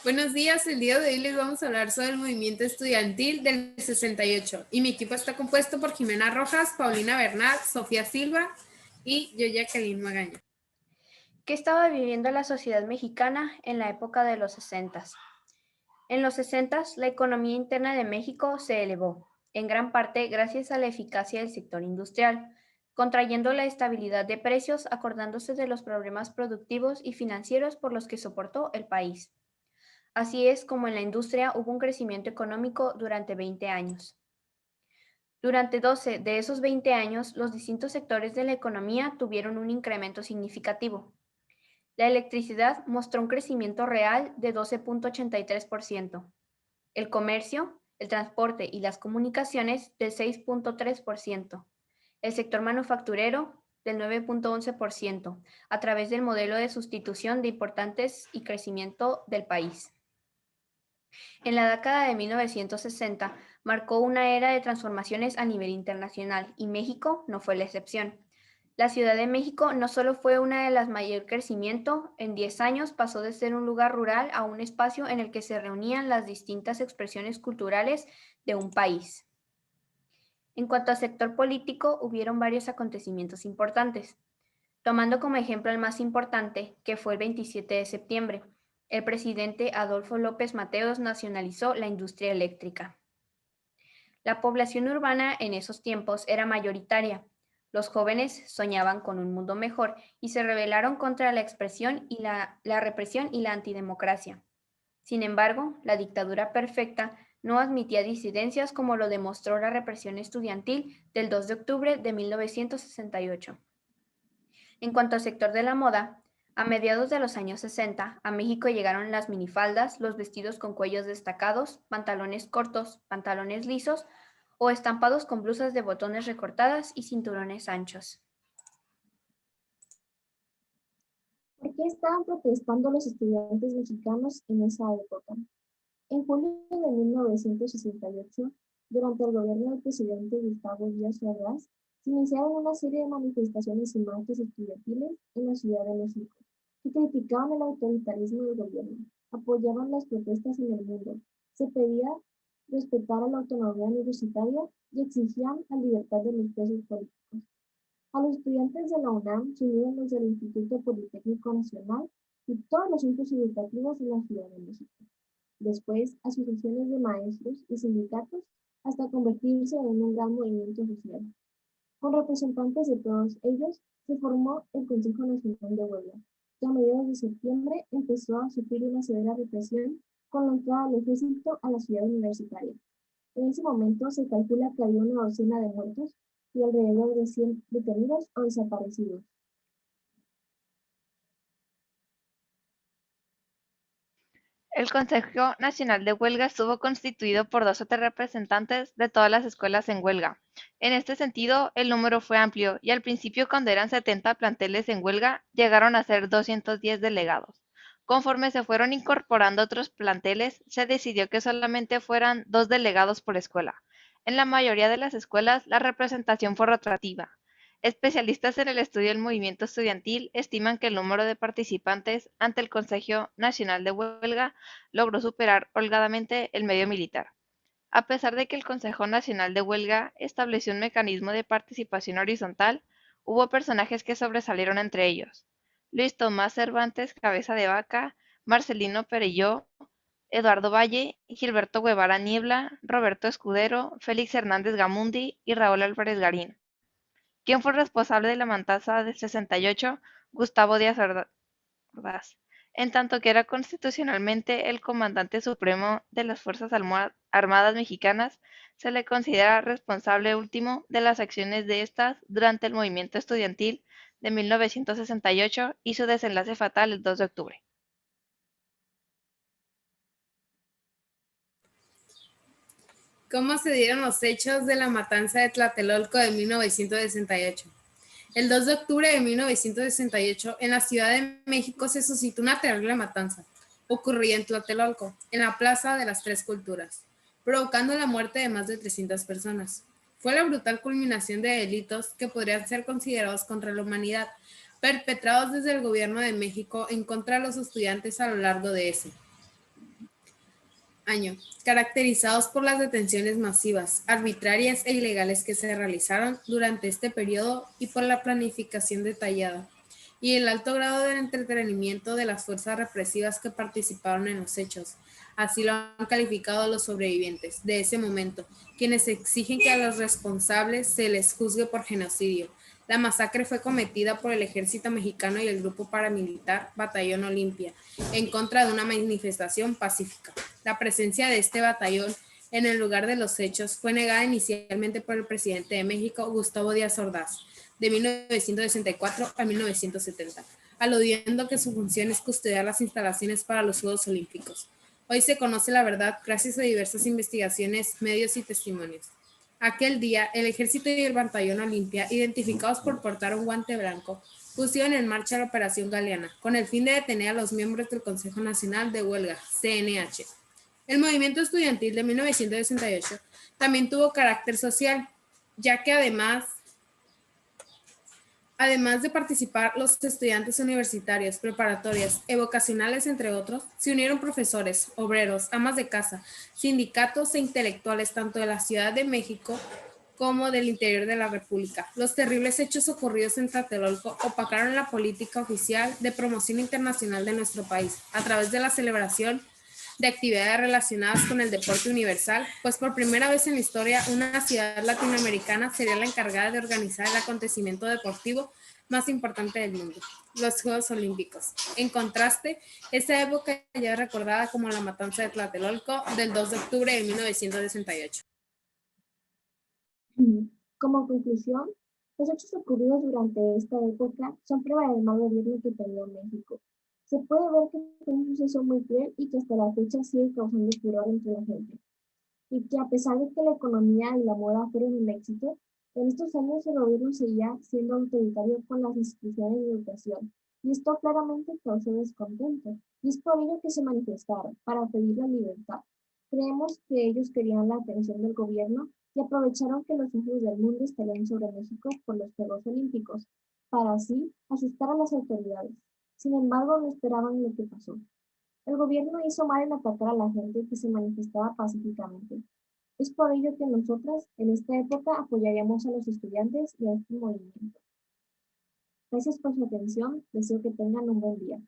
Buenos días, el día de hoy les vamos a hablar sobre el movimiento estudiantil del 68 y mi equipo está compuesto por Jimena Rojas, Paulina Bernal, Sofía Silva y yo, Jacqueline Magaña. ¿Qué estaba viviendo la sociedad mexicana en la época de los 60? En los 60, la economía interna de México se elevó, en gran parte gracias a la eficacia del sector industrial, contrayendo la estabilidad de precios, acordándose de los problemas productivos y financieros por los que soportó el país. Así es como en la industria hubo un crecimiento económico durante 20 años. Durante 12 de esos 20 años, los distintos sectores de la economía tuvieron un incremento significativo. La electricidad mostró un crecimiento real de 12.83%, el comercio, el transporte y las comunicaciones del 6.3%, el sector manufacturero del 9.11%, a través del modelo de sustitución de importantes y crecimiento del país. En la década de 1960 marcó una era de transformaciones a nivel internacional y México no fue la excepción. La Ciudad de México no solo fue una de las mayor crecimiento, en 10 años pasó de ser un lugar rural a un espacio en el que se reunían las distintas expresiones culturales de un país. En cuanto al sector político, hubieron varios acontecimientos importantes. Tomando como ejemplo el más importante, que fue el 27 de septiembre, el presidente Adolfo López Mateos nacionalizó la industria eléctrica. La población urbana en esos tiempos era mayoritaria. Los jóvenes soñaban con un mundo mejor y se rebelaron contra la expresión y la represión y la antidemocracia. Sin embargo, la dictadura perfecta no admitía disidencias como lo demostró la represión estudiantil del 2 de octubre de 1968. En cuanto al sector de la moda, a mediados de los años 60, a México llegaron las minifaldas, los vestidos con cuellos destacados, pantalones cortos, pantalones lisos o estampados con blusas de botones recortadas y cinturones anchos. ¿Por qué estaban protestando los estudiantes mexicanos en esa época? En julio de 1968, durante el gobierno del presidente Gustavo Díaz Ordaz, se iniciaron una serie de manifestaciones y marchas estudiantiles en la Ciudad de México, que criticaban el autoritarismo del gobierno, apoyaban las protestas en el mundo, se pedía respetar a la autonomía universitaria y exigían la libertad de los presos políticos. A los estudiantes de la UNAM se unieron los del Instituto Politécnico Nacional y todos los centros educativos de la Ciudad de México. Después, asociaciones de maestros y sindicatos, hasta convertirse en un gran movimiento social. Con representantes de todos ellos, se formó el Consejo Nacional de Huelga, que a mediados de septiembre empezó a sufrir una severa represión con la entrada del ejército a la ciudad universitaria. En ese momento se calcula que había una docena de muertos y alrededor de 100 detenidos o desaparecidos. El Consejo Nacional de Huelga estuvo constituido por 12 representantes de todas las escuelas en huelga. En este sentido, el número fue amplio y al principio, cuando eran 70 planteles en huelga, llegaron a ser 210 delegados. Conforme se fueron incorporando otros planteles, se decidió que solamente fueran 2 delegados por escuela. En la mayoría de las escuelas, la representación fue rotativa. Especialistas en el estudio del movimiento estudiantil estiman que el número de participantes ante el Consejo Nacional de Huelga logró superar holgadamente el medio militar. A pesar de que el Consejo Nacional de Huelga estableció un mecanismo de participación horizontal, hubo personajes que sobresalieron entre ellos. Luis Tomás Cervantes Cabeza de Vaca, Marcelino Perelló, Eduardo Valle, Gilberto Guevara Niebla, Roberto Escudero, Félix Hernández Gamundi y Raúl Álvarez Garín. ¿Quién fue responsable de la matanza del 68? Gustavo Díaz Ordaz, en tanto que era constitucionalmente el comandante supremo de las Fuerzas Armadas Mexicanas, se le considera responsable último de las acciones de estas durante el movimiento estudiantil de 1968 y su desenlace fatal el 2 de octubre. ¿Cómo se dieron los hechos de la matanza de Tlatelolco de 1968? El 2 de octubre de 1968, en la Ciudad de México se suscitó una terrible matanza, ocurrida en Tlatelolco, en la Plaza de las Tres Culturas, provocando la muerte de más de 300 personas. Fue la brutal culminación de delitos que podrían ser considerados contra la humanidad, perpetrados desde el gobierno de México en contra de los estudiantes a lo largo de ese. año, caracterizados por las detenciones masivas, arbitrarias e ilegales que se realizaron durante este periodo y por la planificación detallada y el alto grado de entretenimiento de las fuerzas represivas que participaron en los hechos. Así lo han calificado los sobrevivientes de ese momento, quienes exigen que a los responsables se les juzgue por genocidio. La masacre fue cometida por el ejército mexicano y el grupo paramilitar Batallón Olimpia en contra de una manifestación pacífica. La presencia de este batallón en el lugar de los hechos fue negada inicialmente por el presidente de México, Gustavo Díaz Ordaz, de 1964 a 1970, aludiendo que su función es custodiar las instalaciones para los Juegos Olímpicos. Hoy se conoce la verdad gracias a diversas investigaciones, medios y testimonios. Aquel día, el ejército y el batallón Olimpia, identificados por portar un guante blanco, pusieron en marcha la Operación Galeana, con el fin de detener a los miembros del Consejo Nacional de Huelga, CNH. El movimiento estudiantil de 1968 también tuvo carácter social, ya que además de participar los estudiantes universitarios, preparatorias, vocacionales, entre otros, se unieron profesores, obreros, amas de casa, sindicatos e intelectuales tanto de la Ciudad de México como del interior de la República. Los terribles hechos ocurridos en Tlatelolco opacaron la política oficial de promoción internacional de nuestro país a través de la celebración de actividades relacionadas con el deporte universal, pues por primera vez en la historia una ciudad latinoamericana sería la encargada de organizar el acontecimiento deportivo más importante del mundo, los Juegos Olímpicos. En contraste, esta época ya es recordada como la matanza de Tlatelolco del 2 de octubre de 1968. Como conclusión, los hechos ocurridos durante esta época son prueba del mal gobierno que tenía México. Se puede ver que fue un suceso muy cruel y que hasta la fecha sigue causando furor entre la gente. Y que a pesar de que la economía y la moda fueron un éxito, en estos años el gobierno seguía siendo autoritario con las instituciones de educación. Y esto claramente causó descontento. Y es por ello que se manifestaron, para pedir la libertad. Creemos que ellos querían la atención del gobierno y aprovecharon que los ojos del mundo estarían sobre México por los Juegos Olímpicos, para así asustar a las autoridades. Sin embargo, no esperaban lo que pasó. El gobierno hizo mal en atacar a la gente que se manifestaba pacíficamente. Es por ello que nosotras, en esta época, apoyaríamos a los estudiantes y a este movimiento. Gracias por su atención. Deseo que tengan un buen día.